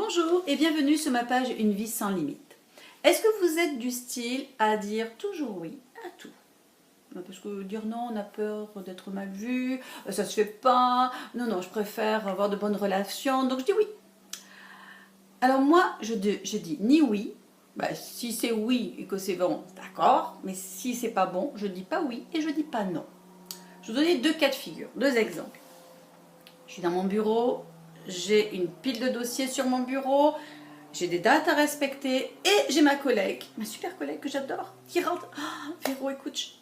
Bonjour et bienvenue sur ma page Une vie sans limite. Est-ce que vous êtes du style à dire toujours oui à tout? Parce que dire non, on a peur d'être mal vu, ça se fait pas, non, je préfère avoir de bonnes relations, donc je dis oui. Alors moi, je dis ni oui, si c'est oui et que c'est bon, d'accord, mais si c'est pas bon, je dis pas oui et je dis pas non. Je vais vous donner deux cas de figure, deux exemples. Je suis dans mon bureau, j'ai une pile de dossiers sur mon bureau, j'ai des dates à respecter et j'ai ma collègue, ma super collègue que j'adore, qui rentre. Oh, Véro, écoute,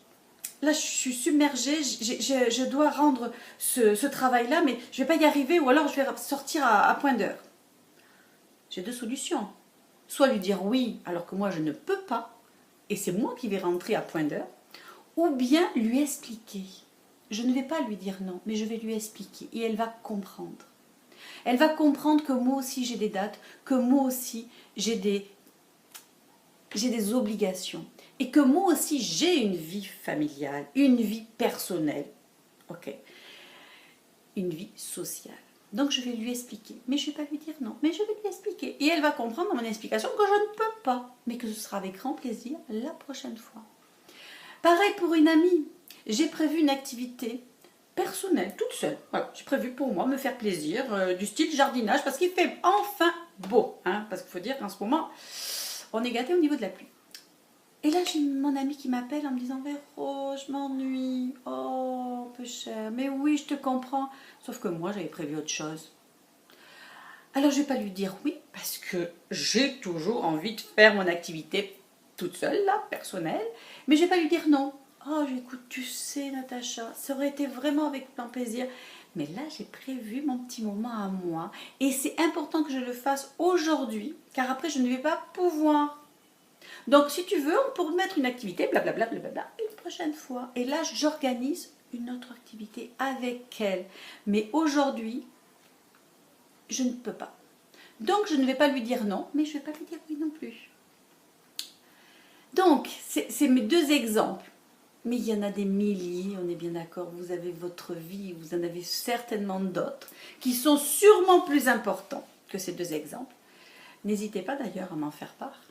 là je suis submergée, je dois rendre ce travail-là, mais je ne vais pas y arriver ou alors je vais sortir à point d'heure. J'ai deux solutions. Soit lui dire oui alors que moi je ne peux pas et c'est moi qui vais rentrer à point d'heure, ou bien lui expliquer. Je ne vais pas lui dire non, mais je vais lui expliquer et elle va comprendre. Elle va comprendre que moi aussi j'ai des dates, que moi aussi j'ai des obligations et que moi aussi j'ai une vie familiale, une vie personnelle, ok, une vie sociale. Donc je vais lui expliquer, mais je ne vais pas lui dire non, mais je vais lui expliquer. Et elle va comprendre dans mon explication que je ne peux pas, mais que ce sera avec grand plaisir la prochaine fois. Pareil pour une amie, j'ai prévu une activité personnelle, toute seule. Voilà, j'ai prévu pour moi me faire plaisir, du style jardinage, parce qu'il fait enfin beau. Parce qu'il faut dire qu'en ce moment, on est gâté au niveau de la pluie. Et là, j'ai mon ami qui m'appelle en me disant « Véro, je m'ennuie, oh, peu cher, mais oui, je te comprends. » Sauf que moi, j'avais prévu autre chose. Alors, je ne vais pas lui dire oui, parce que j'ai toujours envie de faire mon activité toute seule, là, personnelle, mais je ne vais pas lui dire non. Oh, écoute, tu sais, Natacha, ça aurait été vraiment avec grand plaisir. Mais là, j'ai prévu mon petit moment à moi. Et c'est important que je le fasse aujourd'hui, car après, je ne vais pas pouvoir. Donc, si tu veux, on peut mettre une activité, blablabla, une prochaine fois. Et là, j'organise une autre activité avec elle. Mais aujourd'hui, je ne peux pas. Donc, je ne vais pas lui dire non, mais je ne vais pas lui dire oui non plus. Donc, c'est mes deux exemples. Mais il y en a des milliers, on est bien d'accord. Vous avez votre vie, vous en avez certainement d'autres qui sont sûrement plus importants que ces deux exemples. N'hésitez pas d'ailleurs à m'en faire part.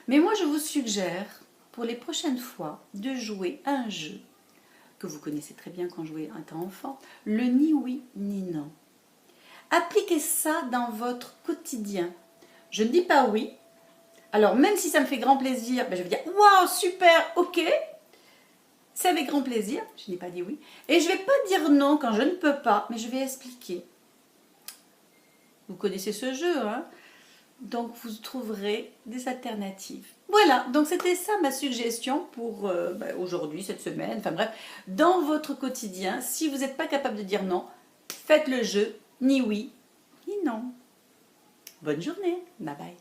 Mais moi, je vous suggère, pour les prochaines fois, de jouer à un jeu que vous connaissez très bien quand jouez étant enfant, le ni oui ni non. Appliquez ça dans votre quotidien. Je ne dis pas oui. Alors, même si ça me fait grand plaisir, je vais dire « Waouh, super, ok !» C'est avec grand plaisir, je n'ai pas dit oui. Et je ne vais pas dire non quand je ne peux pas, mais je vais expliquer. Vous connaissez ce jeu, hein? Donc vous trouverez des alternatives. Voilà, donc c'était ça ma suggestion pour aujourd'hui, cette semaine, enfin bref, dans votre quotidien, si vous n'êtes pas capable de dire non, faites le jeu, ni oui, ni non. Bonne journée, bye bye.